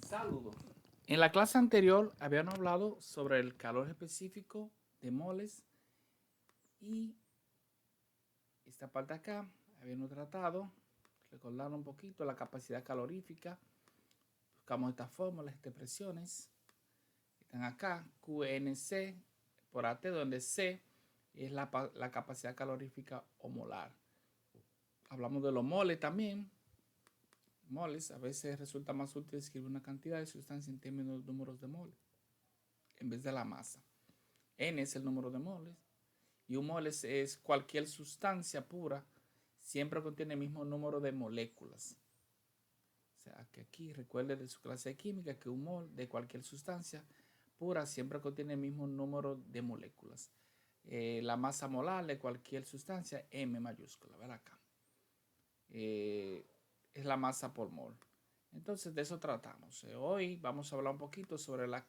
Saludos. En la clase anterior habíamos hablado sobre el calor específico de moles y esta parte acá habíamos tratado, recordar un poquito la capacidad calorífica. Buscamos estas fórmulas, estas expresiones. Están acá, QNC por AT, donde C es la capacidad calorífica o molar. Hablamos de los moles también. Moles, a veces resulta más útil escribir una cantidad de sustancia en términos de números de moles en vez de la masa. N es el número de moles y un mol es cualquier sustancia pura, siempre contiene el mismo número de moléculas. O sea, que aquí recuerde de su clase de química que un mol de cualquier sustancia pura siempre contiene el mismo número de moléculas. La masa molar de cualquier sustancia, M mayúscula, ver acá. Es la masa por mol. Entonces de eso tratamos. Hoy vamos a hablar un poquito sobre la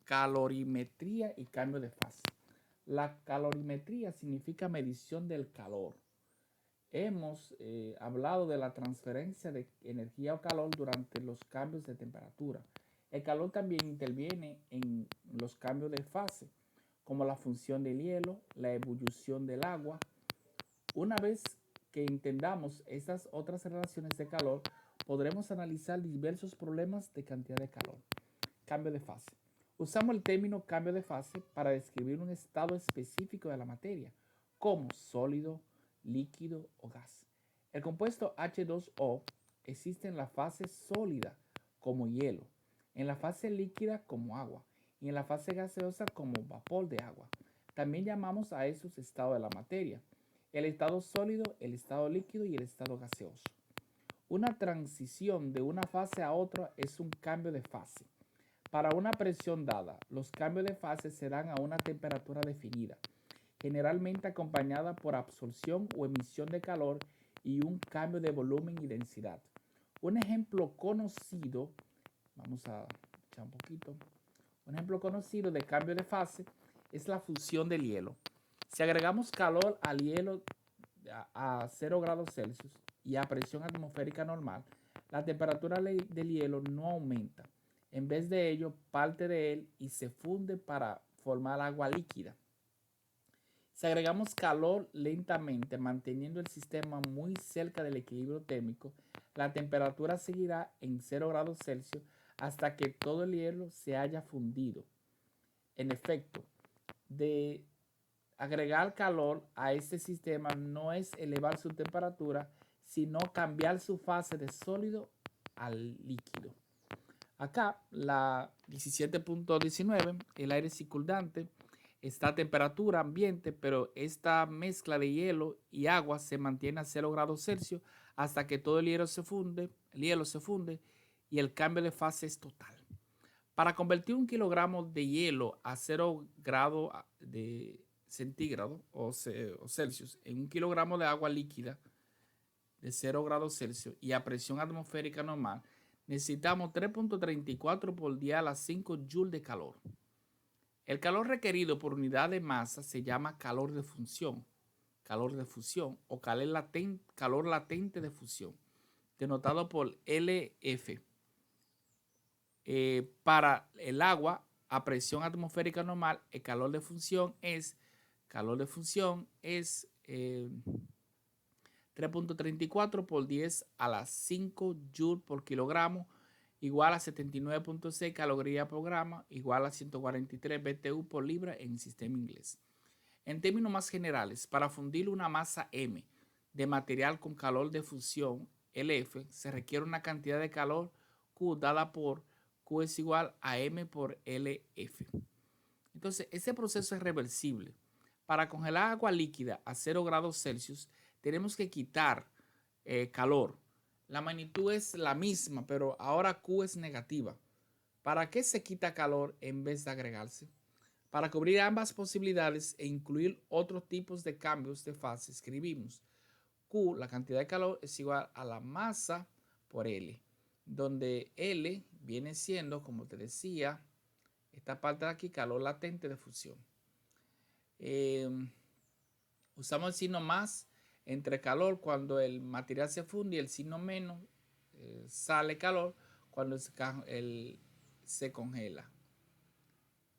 calorimetría y cambio de fase. La calorimetría significa medición del calor. Hemos hablado de la transferencia de energía o calor durante los cambios de temperatura. El calor también interviene en los cambios de fase, como la función del hielo, la ebullición del agua. Una vez que entendamos estas otras relaciones de calor, podremos analizar diversos problemas de cantidad de calor. Cambio de fase. Usamos el término cambio de fase para describir un estado específico de la materia, como sólido, líquido o gas. El compuesto H2O existe en la fase sólida como hielo, en la fase líquida como agua y en la fase gaseosa como vapor de agua. También llamamos a esos estados de la materia: el estado sólido, el estado líquido y el estado gaseoso. Una transición de una fase a otra es un cambio de fase. Para una presión dada, los cambios de fase se dan a una temperatura definida, generalmente acompañada por absorción o emisión de calor y un cambio de volumen y densidad. Un ejemplo conocido, vamos a echar un poquito, un ejemplo conocido de cambio de fase es la fusión del hielo. Si agregamos calor al hielo a 0 grados Celsius y a presión atmosférica normal, la temperatura del hielo no aumenta. En vez de ello, parte de él y se funde para formar agua líquida. Si agregamos calor lentamente, manteniendo el sistema muy cerca del equilibrio térmico, la temperatura seguirá en 0 grados Celsius hasta que todo el hielo se haya fundido. En efecto, de agregar calor a este sistema no es elevar su temperatura, sino cambiar su fase de sólido al líquido. Acá, la 17.19, el aire circundante está a temperatura ambiente, pero esta mezcla de hielo y agua se mantiene a 0 grados Celsius hasta que todo el hielo se funde y el cambio de fase es total. Para convertir un kilogramo de hielo a 0 grados de centígrado o Celsius en un kilogramo de agua líquida de 0 grados Celsius y a presión atmosférica normal, necesitamos 3.34 por 10 a la 5 joules de calor. El calor requerido por unidad de masa se llama calor de fusión o calor latente de fusión, denotado por LF. Para el agua a presión atmosférica normal, el calor de fusión es 3.34 por 10 a la 5 joules por kilogramo, igual a 79.6 calorías por gramo, igual a 143 BTU por libra en el sistema inglés. En términos más generales, para fundir una masa M de material con calor de fusión LF, se requiere una cantidad de calor Q dada por Q es igual a M por LF. Entonces, ese proceso es reversible. Para congelar agua líquida a 0 grados Celsius, tenemos que quitar calor. La magnitud es la misma, pero ahora Q es negativa. ¿Para qué se quita calor en vez de agregarse? Para cubrir ambas posibilidades e incluir otros tipos de cambios de fase, escribimos Q, la cantidad de calor, es igual a la masa por L, donde L viene siendo, como te decía, esta parte de aquí, calor latente de fusión. Usamos el signo más entre calor cuando el material se funde y el signo menos sale calor cuando se congela.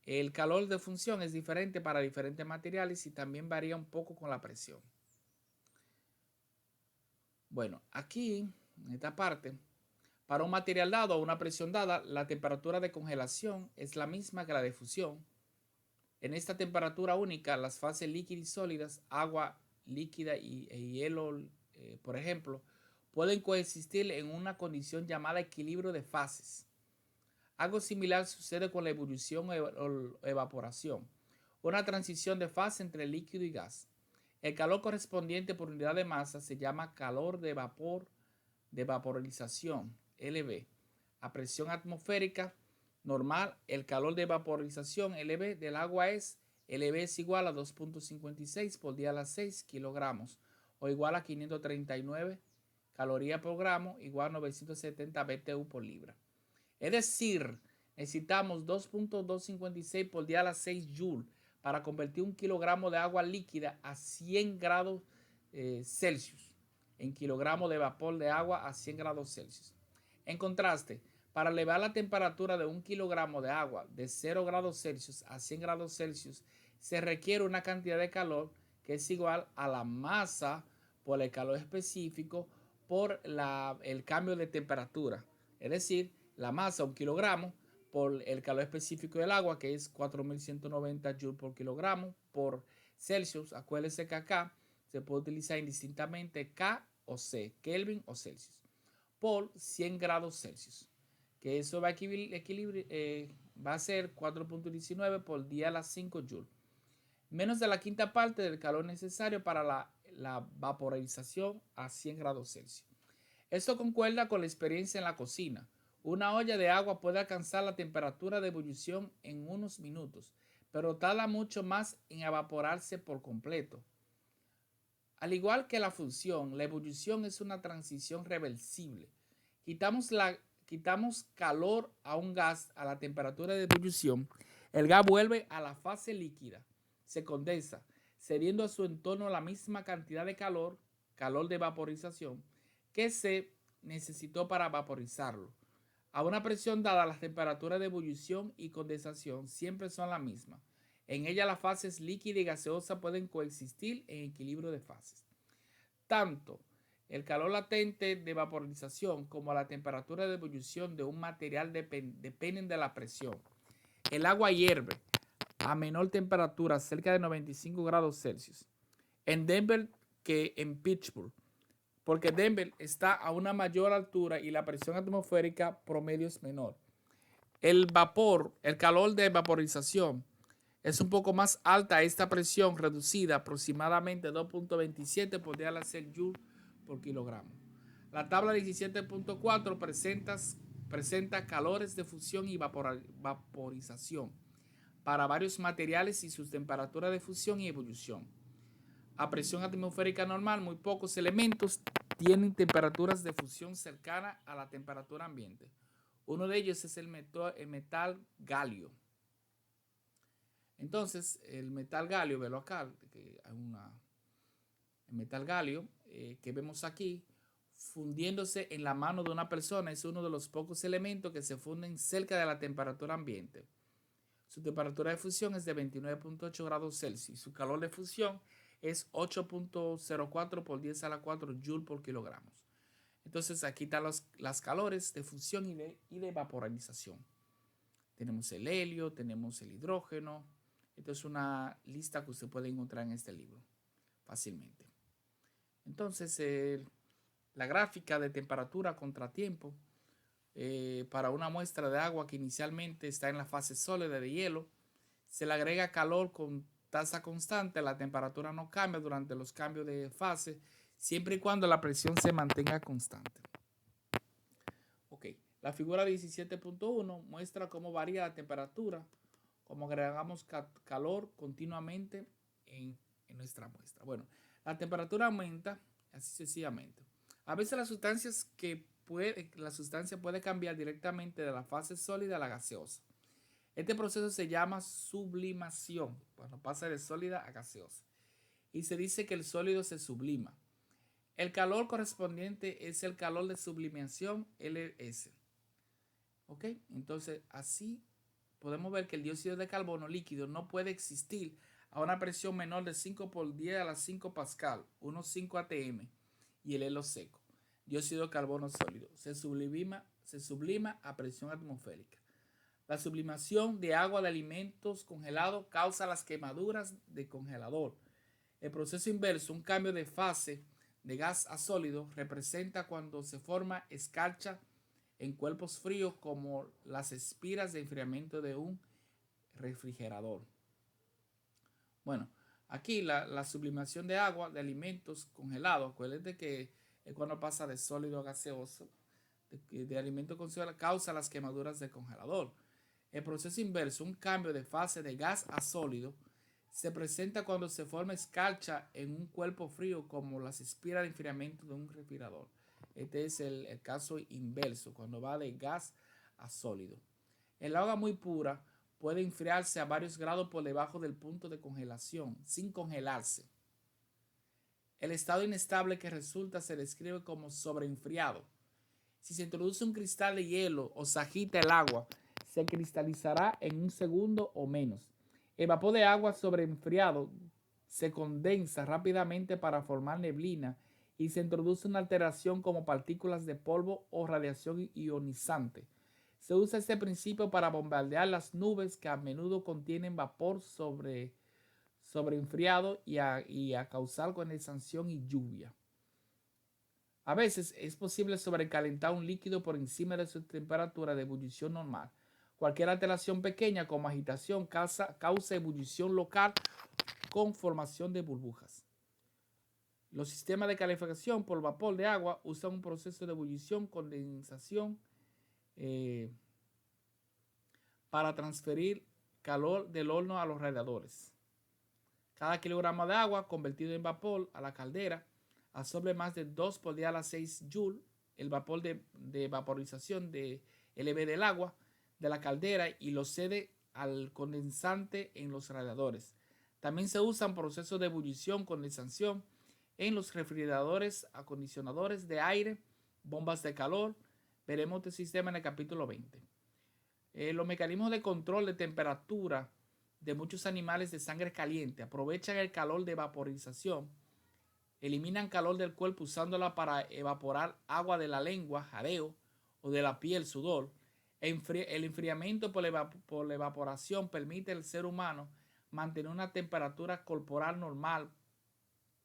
El calor de función es diferente para diferentes materiales y también varía un poco con la presión. Bueno, aquí, en esta parte, para un material dado a una presión dada, la temperatura de congelación es la misma que la de fusión. En esta temperatura única, las fases líquidas y sólidas, agua líquida y hielo, por ejemplo, pueden coexistir en una condición llamada equilibrio de fases. Algo similar sucede con la ebullición o evaporación, una transición de fase entre líquido y gas. El calor correspondiente por unidad de masa se llama calor de vapor de vaporización, LV. A presión atmosférica normal, el calor de vaporización, LV, del agua es LV es igual a 2.56 por 10 a la 6 kilogramos o igual a 539 calorías por gramo, igual a 970 BTU por libra. Es decir, necesitamos 2.256 por 10 a la 6 joules para convertir un kilogramo de agua líquida a 100 grados Celsius, en kilogramos de vapor de agua a 100 grados Celsius. En contraste, para elevar la temperatura de un kilogramo de agua de 0 grados Celsius a 100 grados Celsius, se requiere una cantidad de calor que es igual a la masa por el calor específico por el cambio de temperatura. Es decir, la masa, un kilogramo, por el calor específico del agua, que es 4190 joules por kilogramo por Celsius. Acuérdense que acá se puede utilizar indistintamente K o C, Kelvin o Celsius, por 100 grados Celsius, que eso va a ser 4.19 por 10 a la 5 joules, menos de la quinta parte del calor necesario para la vaporización a 100 grados Celsius. Esto concuerda con la experiencia en la cocina. Una olla de agua puede alcanzar la temperatura de ebullición en unos minutos, pero tarda mucho más en evaporarse por completo. Al igual que la fusión, la ebullición es una transición reversible. Quitamos calor a un gas a la temperatura de ebullición, el gas vuelve a la fase líquida, se condensa, cediendo a su entorno la misma cantidad de calor de vaporización, que se necesitó para vaporizarlo. A una presión dada, las temperaturas de ebullición y condensación siempre son las mismas. En ella las fases líquida y gaseosa pueden coexistir en equilibrio de fases. Tanto el calor latente de vaporización como la temperatura de ebullición de un material dependen de la presión. El agua hierve a menor temperatura, cerca de 95 grados Celsius, en Denver que en Pittsburgh, porque Denver está a una mayor altura y la presión atmosférica promedio es menor. El calor de vaporización es un poco más alta a esta presión reducida, aproximadamente 2.27 por 10 a la 6 joules por kilogramo. La tabla 17.4 presenta calores de fusión y vaporización para varios materiales y sus temperaturas de fusión y ebullición. A presión atmosférica normal, muy pocos elementos tienen temperaturas de fusión cercanas a la temperatura ambiente. Uno de ellos es el metal galio. Entonces, el metal galio, velo acá, el metal galio que vemos aquí, fundiéndose en la mano de una persona, es uno de los pocos elementos que se funden cerca de la temperatura ambiente. Su temperatura de fusión es de 29.8 grados Celsius. Su calor de fusión es 8.04 por 10 a la 4 joules por kilogramo. Entonces aquí están las calores de fusión y de vaporización. Tenemos el helio, tenemos el hidrógeno. Esto es una lista que usted puede encontrar en este libro fácilmente. Entonces, la gráfica de temperatura contra tiempo para una muestra de agua que inicialmente está en la fase sólida de hielo, se le agrega calor con tasa constante, la temperatura no cambia durante los cambios de fase, siempre y cuando la presión se mantenga constante. Ok, la figura 17.1 muestra cómo varía la temperatura, como agregamos calor continuamente en nuestra muestra. Bueno, la temperatura aumenta así sencillamente. A veces la sustancia puede cambiar directamente de la fase sólida a la gaseosa. Este proceso se llama sublimación, cuando pasa de sólida a gaseosa. Y se dice que el sólido se sublima. El calor correspondiente es el calor de sublimación, LS. ¿Ok? Entonces, así podemos ver que el dióxido de carbono líquido no puede existir a una presión menor de 5 por 10 a la 5 pascal, unos 5 atm, y el helio seco. Dióxido de carbono sólido se sublima a presión atmosférica. La sublimación de agua de alimentos congelados causa las quemaduras de congelador. El proceso inverso, un cambio de fase de gas a sólido, representa cuando se forma escarcha en cuerpos fríos como las espiras de enfriamiento de un refrigerador. Bueno, aquí la sublimación de agua de alimentos congelados, acuérdense que es cuando pasa de sólido a gaseoso, de alimento congelado, causa las quemaduras del congelador. El proceso inverso, un cambio de fase de gas a sólido, se presenta cuando se forma escarcha en un cuerpo frío como las espiras de enfriamiento de un refrigerador. Este es el caso inverso, cuando va de gas a sólido. El agua muy pura puede enfriarse a varios grados por debajo del punto de congelación, sin congelarse. El estado inestable que resulta se describe como sobreenfriado. Si se introduce un cristal de hielo o se agita el agua, se cristalizará en un segundo o menos. El vapor de agua sobreenfriado se condensa rápidamente para formar neblina y se introduce una alteración como partículas de polvo o radiación ionizante. Se usa este principio para bombardear las nubes que a menudo contienen vapor sobreenfriado y a causar condensación y lluvia. A veces es posible sobrecalentar un líquido por encima de su temperatura de ebullición normal. Cualquier alteración pequeña como agitación causa ebullición local con formación de burbujas. Los sistemas de calefacción por vapor de agua usan un proceso de ebullición, condensación para transferir calor del horno a los radiadores. Cada kilogramo de agua convertido en vapor a la caldera absorbe más de 2 por 10 a la 6 Joule, el vapor de vaporización de LV del agua de la caldera, y lo cede al condensante en los radiadores. También se usan procesos de ebullición, condensación en los refrigeradores, acondicionadores de aire, bombas de calor. Veremos este sistema en el capítulo 20. Los mecanismos de control de temperatura de muchos animales de sangre caliente aprovechan el calor de vaporización, eliminan calor del cuerpo usándola para evaporar agua de la lengua, jadeo, o de la piel, sudor. El enfriamiento por la evaporación permite al ser humano mantener una temperatura corporal normal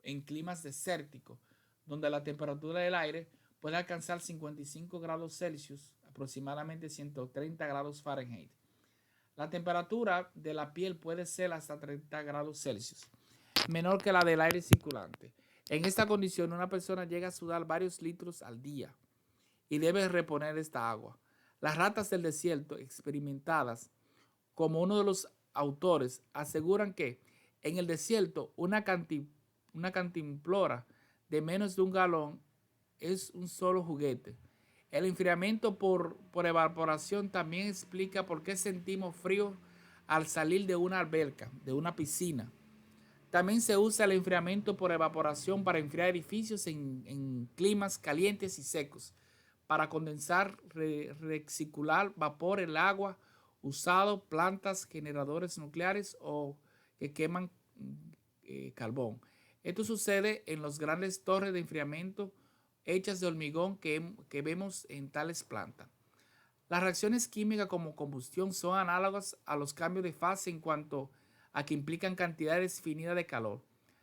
en climas desérticos, donde la temperatura del aire puede alcanzar 55 grados Celsius, aproximadamente 130 grados Fahrenheit. La temperatura de la piel puede ser hasta 30 grados Celsius, menor que la del aire circulante. En esta condición, una persona llega a sudar varios litros al día y debe reponer esta agua. Las ratas del desierto, experimentadas como uno de los autores, aseguran que en el desierto una cantimplora de menos de un galón es un solo juguete. El enfriamiento por evaporación también explica por qué sentimos frío al salir de una alberca, de una piscina. También se usa el enfriamiento por evaporación para enfriar edificios en climas calientes y secos, para condensar, recircular vapor en el agua usado, plantas, generadores nucleares o que queman carbón. Esto sucede en las grandes torres de enfriamiento hechas de hormigón que vemos en tales plantas. Las reacciones químicas como combustión son análogas a los cambios de fase en cuanto a que implican cantidades definidas de calor.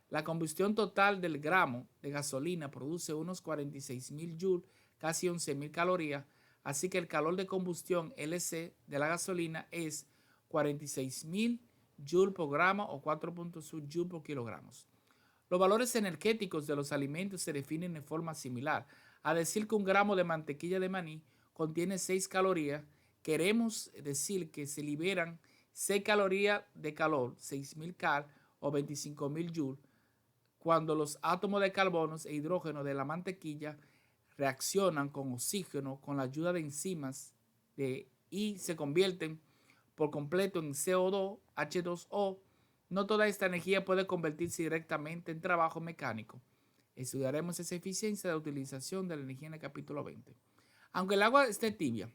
La combustión total del gramo de gasolina produce unos 46.000 joules, casi 11.000 calorías, así que el calor de combustión LC de la gasolina es 46.000 joules por gramo o 4.6 joules por kilogramos. Los valores energéticos de los alimentos se definen de forma similar. A decir que un gramo de mantequilla de maní contiene 6 calorías, queremos decir que se liberan 6 calorías de calor, 6.000 cal o 25.000 joules, cuando los átomos de carbono e hidrógeno de la mantequilla reaccionan con oxígeno con la ayuda de enzimas y se convierten por completo en CO2, H2O. No toda esta energía puede convertirse directamente en trabajo mecánico. Estudiaremos esa eficiencia de utilización de la energía en el capítulo 20. Aunque el agua esté tibia,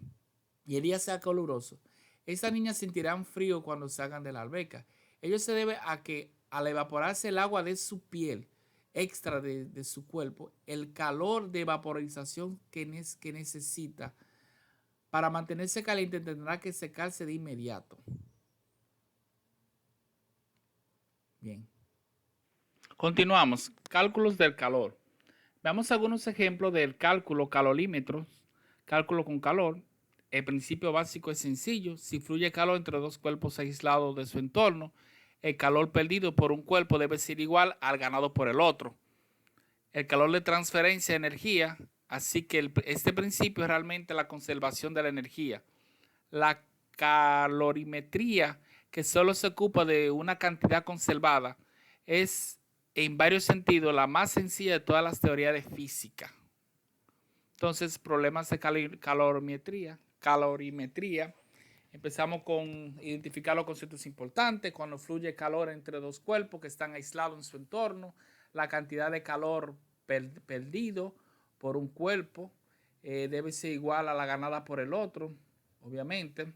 y el día sea caluroso, estas niñas sentirán frío cuando salgan de la alberca. Ello se debe a que al evaporarse el agua de su piel, extra de su cuerpo, el calor de vaporización que necesita para mantenerse caliente tendrá que secarse de inmediato. Bien. Continuamos. Cálculos del calor. Veamos algunos ejemplos del cálculo calorímetro. Cálculo con calor. El principio básico es sencillo. Si fluye calor entre dos cuerpos aislados de su entorno, el calor perdido por un cuerpo debe ser igual al ganado por el otro. El calor de transferencia de energía, así que este principio es realmente la conservación de la energía. La calorimetría, que solo se ocupa de una cantidad conservada, es en varios sentidos la más sencilla de todas las teorías de física. Entonces, problemas de calorimetría. Empezamos con identificar los conceptos importantes. Cuando fluye calor entre dos cuerpos que están aislados en su entorno, la cantidad de calor perdido por un cuerpo debe ser igual a la ganada por el otro, obviamente.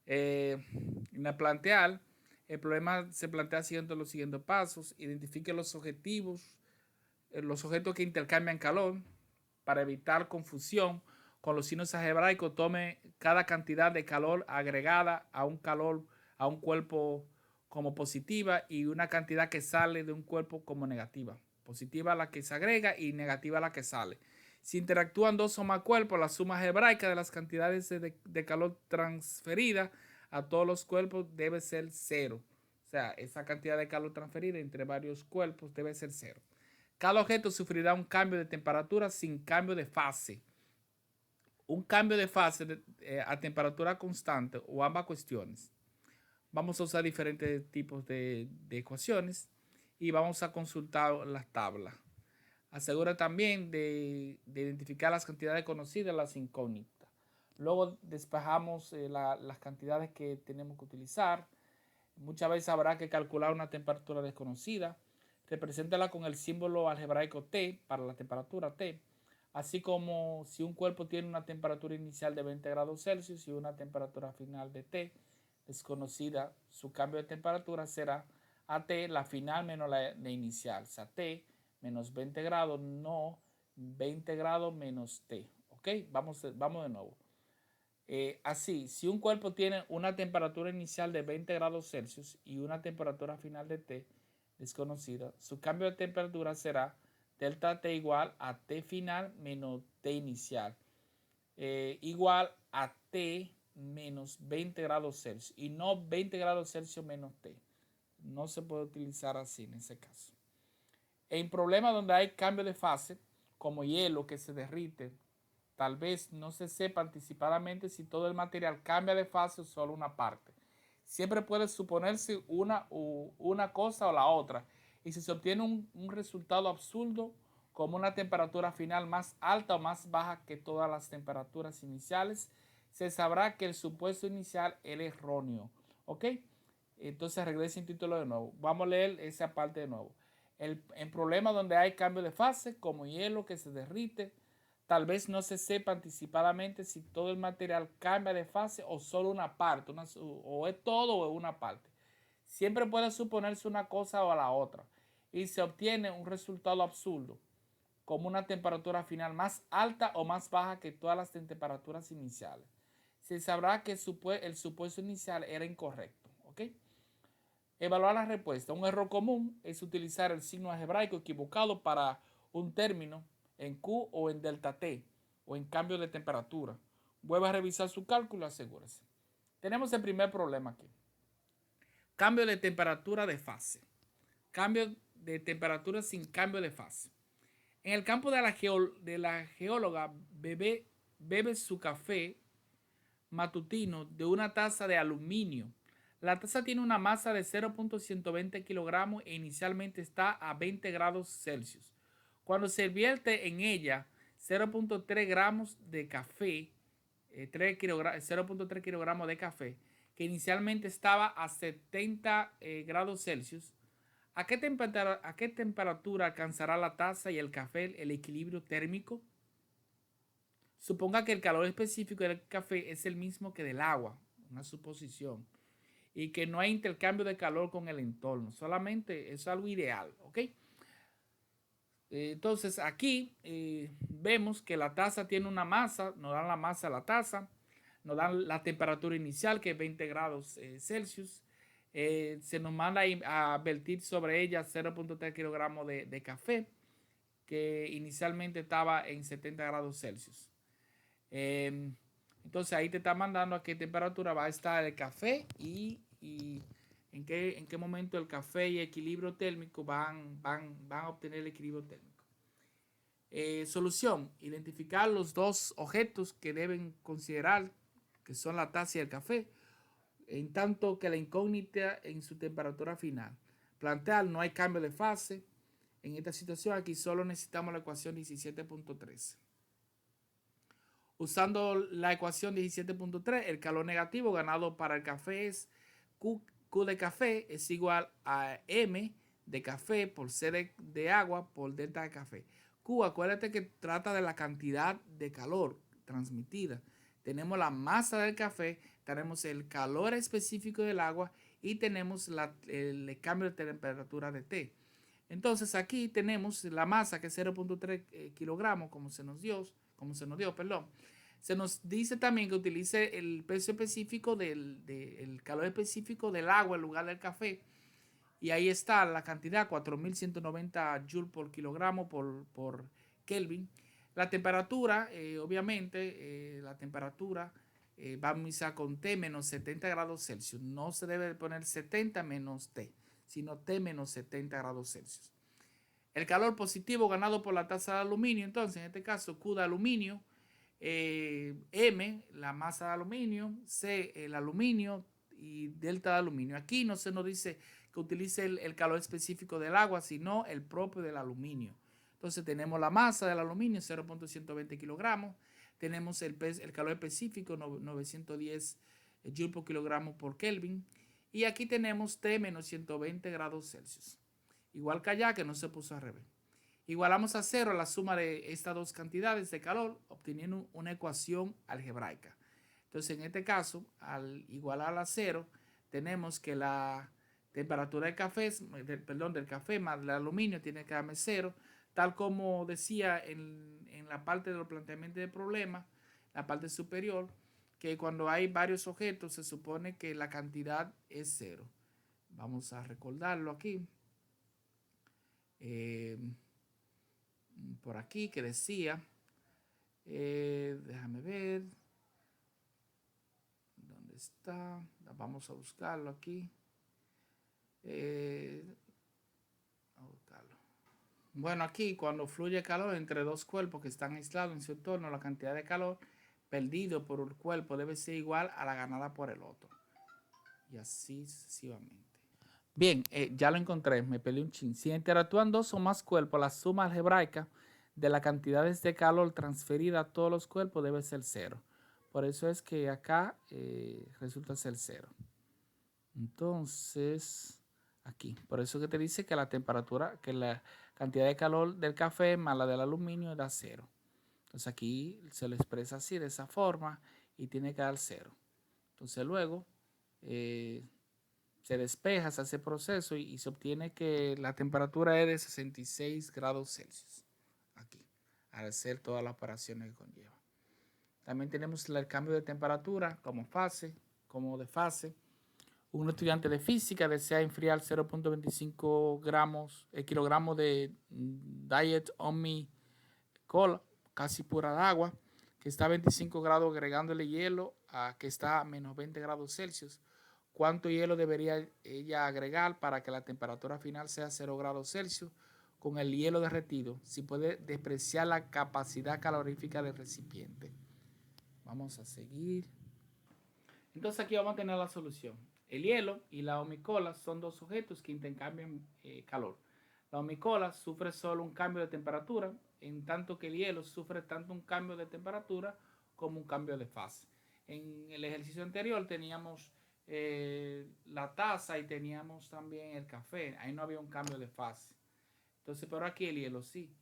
En la plantear, el problema se plantea siguiendo los siguientes pasos. Identifique los objetos que intercambian calor. Para evitar confusión con los signos algebraicos, tome cada cantidad de calor agregada a un cuerpo como positiva y una cantidad que sale de un cuerpo como negativa. Positiva la que se agrega y negativa la que sale. Si interactúan dos o más cuerpos, la suma algebraica de las cantidades de calor transferida a todos los cuerpos debe ser cero. O sea, esa cantidad de calor transferida entre varios cuerpos debe ser cero. Cada objeto sufrirá un cambio de temperatura sin cambio de fase. Un cambio de fase a temperatura constante o ambas cuestiones. Vamos a usar diferentes tipos de ecuaciones y vamos a consultar las tablas. Asegura también de identificar las cantidades conocidas y las incógnitas. Luego despejamos las cantidades que tenemos que utilizar. Muchas veces habrá que calcular una temperatura desconocida. Represéntala con el símbolo algebraico T para la temperatura T, así como si un cuerpo tiene una temperatura inicial de 20 grados Celsius y una temperatura final de T desconocida, su cambio de temperatura será AT, la final menos la inicial, o sea, T menos 20 grados, no 20 grados menos T. ¿Ok? Vamos de nuevo. Así, si un cuerpo tiene una temperatura inicial de 20 grados Celsius y una temperatura final de T desconocida, su cambio de temperatura será delta T igual a T final menos T inicial, igual a T menos 20 grados Celsius y no 20 grados Celsius menos T. No se puede utilizar así en ese caso. En problemas donde hay cambio de fase, como hielo que se derrite, tal vez no se sepa anticipadamente si todo el material cambia de fase o solo una parte. Siempre puede suponerse una cosa o la otra. Y si se obtiene un resultado absurdo, como una temperatura final más alta o más baja que todas las temperaturas iniciales, se sabrá que el supuesto inicial era erróneo. ¿Ok? Entonces regrese el título de nuevo. Vamos a leer esa parte de nuevo. En problemas donde hay cambio de fase, como hielo que se derrite, tal vez no se sepa anticipadamente si todo el material cambia de fase o solo una parte, o es todo o es una parte. Siempre puede suponerse una cosa o la otra y se obtiene un resultado absurdo, como una temperatura final más alta o más baja que todas las temperaturas iniciales. Se sabrá que el supuesto inicial era incorrecto. ¿Ok? Evaluar la respuesta. Un error común es utilizar el signo algebraico equivocado para un término en Q o en delta T o en cambio de temperatura. Vuelva a revisar su cálculo y asegúrese. Tenemos el primer problema aquí. Cambio de temperatura de fase. Cambio de temperatura sin cambio de fase. En el campo de la geóloga bebe su café matutino de una taza de aluminio. La taza tiene una masa de 0.120 kilogramos e inicialmente está a 20 grados Celsius. Cuando se vierte en ella 0.3 gramos de café, 0.3 kilogramos de café, que inicialmente estaba a 70 grados Celsius, ¿a qué temperatura alcanzará la taza y el café el equilibrio térmico? O Suponga que el calor específico del café es el mismo que del agua, una suposición, y que no hay intercambio de calor con el entorno, solamente es algo ideal, ¿ok? Entonces aquí vemos que la taza tiene una masa, nos dan la masa a la taza, nos dan la temperatura inicial que es 20 grados Celsius, se nos manda a vertir sobre ella 0.3 kilogramos de café que inicialmente estaba en 70 grados Celsius. Entonces ahí te está mandando a qué temperatura va a estar el café y en qué momento el café y el equilibrio térmico van a obtener el equilibrio térmico. Solución: identificar los dos objetos que deben considerar, que son la taza y el café, en tanto que la incógnita en su temperatura final. Plantear: no hay cambio de fase. En esta situación aquí solo necesitamos la ecuación 17.3. Usando la ecuación 17.3, el calor negativo ganado para el café es Q de café es igual a M de café por C de agua por delta de café. Q, acuérdate que trata de la cantidad de calor transmitida. Tenemos la masa del café, tenemos el calor específico del agua y tenemos el cambio de temperatura de T. Entonces aquí tenemos la masa que es 0.3 kilogramos como se nos dio, perdón. Se nos dice también que utilice el peso específico el calor específico del agua en lugar del café. Y ahí está la cantidad, 4190 joules por kilogramo por Kelvin. La temperatura, obviamente, la temperatura va a misar con T menos 70 grados Celsius. No se debe poner 70 menos T, sino T menos 70 grados Celsius. El calor positivo ganado por la taza de aluminio, entonces, en este caso, Q de aluminio, M, la masa de aluminio, C, el aluminio y delta de aluminio. Aquí no se nos dice que utilice el calor específico del agua, sino el propio del aluminio. Entonces tenemos la masa del aluminio, 0.120 kilogramos. Tenemos el calor específico, 910 joules por kilogramo por Kelvin. Y aquí tenemos T menos 120 grados Celsius. Igual que allá, que no se puso al revés. Igualamos a cero la suma de estas dos cantidades de calor, obteniendo una ecuación algebraica. Entonces, en este caso, al igualar a cero, tenemos que la temperatura del café, del café más el aluminio tiene que darme cero, tal como decía en la parte de los planteamientos de problemas, la parte superior, que cuando hay varios objetos se supone que la cantidad es cero. Vamos a recordarlo aquí. Por aquí que decía, déjame ver, ¿dónde está? Vamos a buscarlo aquí. A buscarlo. Bueno, aquí cuando fluye calor entre dos cuerpos que están aislados en su entorno, la cantidad de calor perdido por un cuerpo debe ser igual a la ganada por el otro. Y así sucesivamente. Bien, ya lo encontré, me peleé un chin. Si interactúan dos o más cuerpos, la suma algebraica de las cantidades de calor transferida a todos los cuerpos debe ser cero. Por eso es que acá resulta ser cero. Entonces, aquí, por eso que te dice que la temperatura, que la cantidad de calor del café más la del aluminio da cero. Entonces aquí se lo expresa así, de esa forma, y tiene que dar cero. Entonces luego se despeja, se hace proceso y se obtiene que la temperatura es de 66 grados Celsius. Aquí, al hacer todas las operaciones que conlleva. También tenemos el cambio de temperatura como fase, como de fase. Un estudiante de física desea enfriar 0.25 kilogramos de Diet Omni Cola, casi pura de agua, que está a 25 grados, agregándole hielo a que está a menos 20 grados Celsius. ¿Cuánto hielo debería ella agregar para que la temperatura final sea 0 grados Celsius con el hielo derretido? Si puede despreciar la capacidad calorífica del recipiente. Vamos a seguir. Entonces aquí vamos a tener la solución. El hielo y la omicola son dos objetos que intercambian calor. La omicola sufre solo un cambio de temperatura, en tanto que el hielo sufre tanto un cambio de temperatura como un cambio de fase. En el ejercicio anterior teníamos la taza y teníamos también el café. Ahí no había un cambio de fase. Entonces, pero aquí el hielo sí,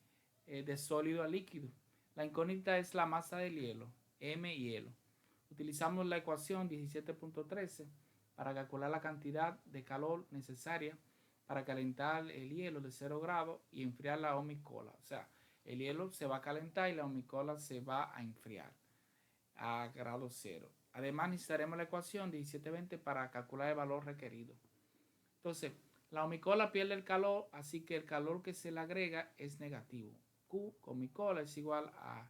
de sólido a líquido. La incógnita es la masa del hielo, M hielo. Utilizamos la ecuación 17.13 para calcular la cantidad de calor necesaria para calentar el hielo de 0 grados y enfriar la homicola. O sea, el hielo se va a calentar y la homicola se va a enfriar a grado 0. Además, necesitaremos la ecuación 1720 para calcular el valor requerido. Entonces, la homicola pierde el calor, así que el calor que se le agrega es negativo. Q homicola es igual a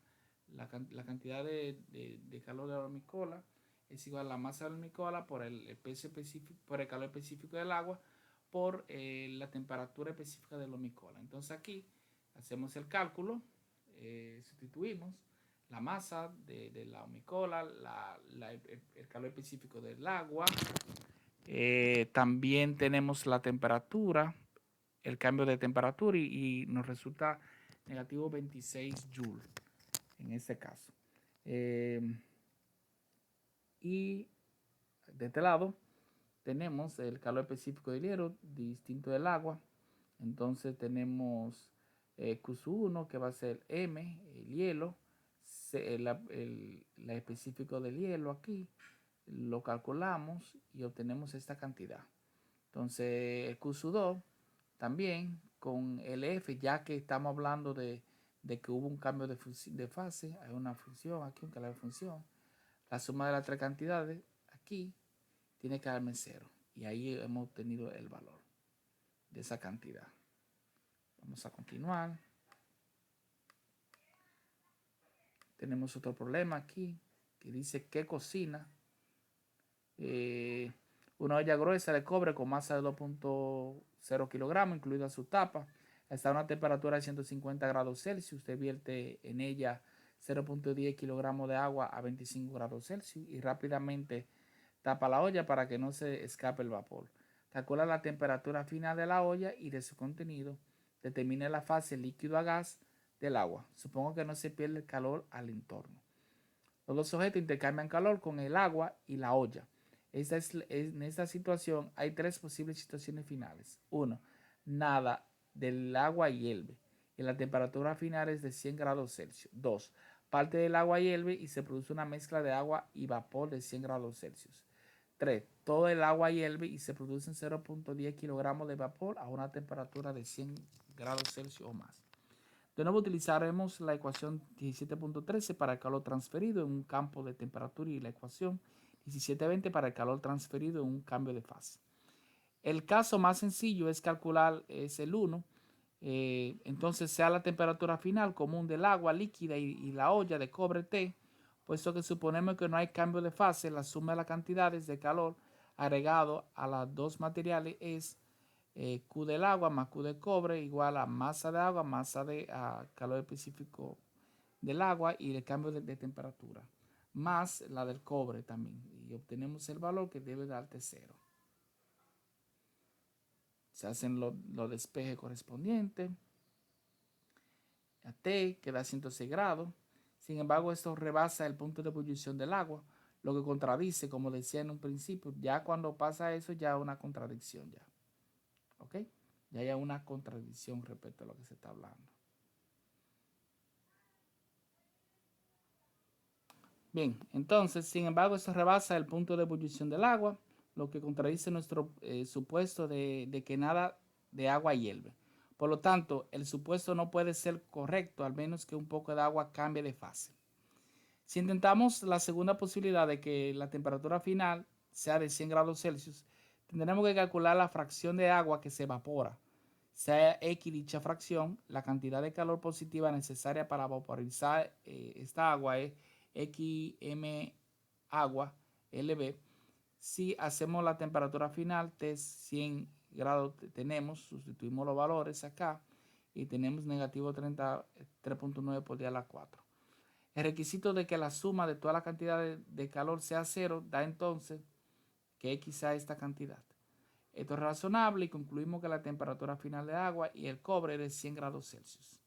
la cantidad de calor de la homicola, es igual a la masa de la homicola por el peso específico, por el calor específico del agua, por la temperatura específica de la homicola. Entonces aquí hacemos el cálculo, sustituimos la masa de la homicola, el calor específico del agua. También tenemos la temperatura, el cambio de temperatura y nos resulta negativo 26 joules en este caso. Y de este lado tenemos el calor específico del hielo distinto del agua. Entonces tenemos Q1 que va a ser M, el hielo, el específico del hielo aquí, lo calculamos y obtenemos esta cantidad. Entonces el Q2 también con el F, ya que estamos hablando de que hubo un cambio de fase, hay una función aquí, un calor de función, la suma de las tres cantidades aquí tiene que darme 0 y ahí hemos obtenido el valor de esa cantidad. Vamos a continuar. Tenemos otro problema aquí que dice que cocina una olla gruesa de cobre con masa de 2.0 kilogramos, incluida su tapa. Está a una temperatura de 150 grados Celsius. Usted vierte en ella 0.10 kilogramos de agua a 25 grados Celsius y rápidamente tapa la olla para que no se escape el vapor. Calcula la temperatura final de la olla y de su contenido. Determine la fase líquido a gas del agua. Supongo que no se pierde el calor al entorno. Los dos objetos intercambian calor con el agua y la olla. En esta situación hay tres posibles situaciones finales. 1. Nada del agua hierve y la temperatura final es de 100 grados Celsius. 2. Parte del agua hierve y se produce una mezcla de agua y vapor de 100 grados Celsius. 3. Todo el agua hierve y se producen 0.10 kilogramos de vapor a una temperatura de 100 grados Celsius o más. De nuevo utilizaremos la ecuación 17.13 para el calor transferido en un campo de temperatura y la ecuación 1720 para el calor transferido en un cambio de fase. El caso más sencillo es calcular, es el 1. Entonces sea la temperatura final común del agua líquida y la olla de cobre T, puesto que suponemos que no hay cambio de fase, la suma de las cantidades de calor agregado a los dos materiales es Q del agua más Q del cobre igual a masa de agua, masa de calor específico del agua y el cambio de temperatura, más la del cobre también. Y obtenemos el valor que debe darte 0. Se hacen los despejes correspondientes. A T queda 106 grados. Sin embargo, esto rebasa el punto de ebullición del agua, lo que contradice, como decía en un principio, ya cuando pasa eso ya es una contradicción ya. ¿Ok? Ya hay una contradicción respecto a lo que se está hablando. Bien, entonces, sin embargo, esto rebasa el punto de ebullición del agua, lo que contradice nuestro supuesto de que nada de agua hierve. Por lo tanto, el supuesto no puede ser correcto, al menos que un poco de agua cambie de fase. Si intentamos la segunda posibilidad de que la temperatura final sea de 100 grados Celsius, tendremos que calcular la fracción de agua que se evapora. Sea X dicha fracción, la cantidad de calor positiva necesaria para vaporizar esta agua es XM agua LB. Si hacemos la temperatura final, T 100 grados tenemos, sustituimos los valores acá y tenemos negativo 3.9 por 10 a la 4. El requisito de que la suma de toda la cantidad de calor sea 0 da entonces que X sea esta cantidad. Esto es razonable y concluimos que la temperatura final de agua y el cobre es de 100 grados Celsius.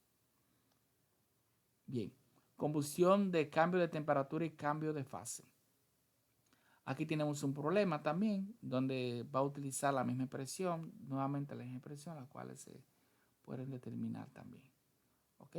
Bien, combustión de cambio de temperatura y cambio de fase. Aquí tenemos un problema también, donde va a utilizar la misma expresión, nuevamente la misma expresión, las cuales se pueden determinar también. ¿Ok?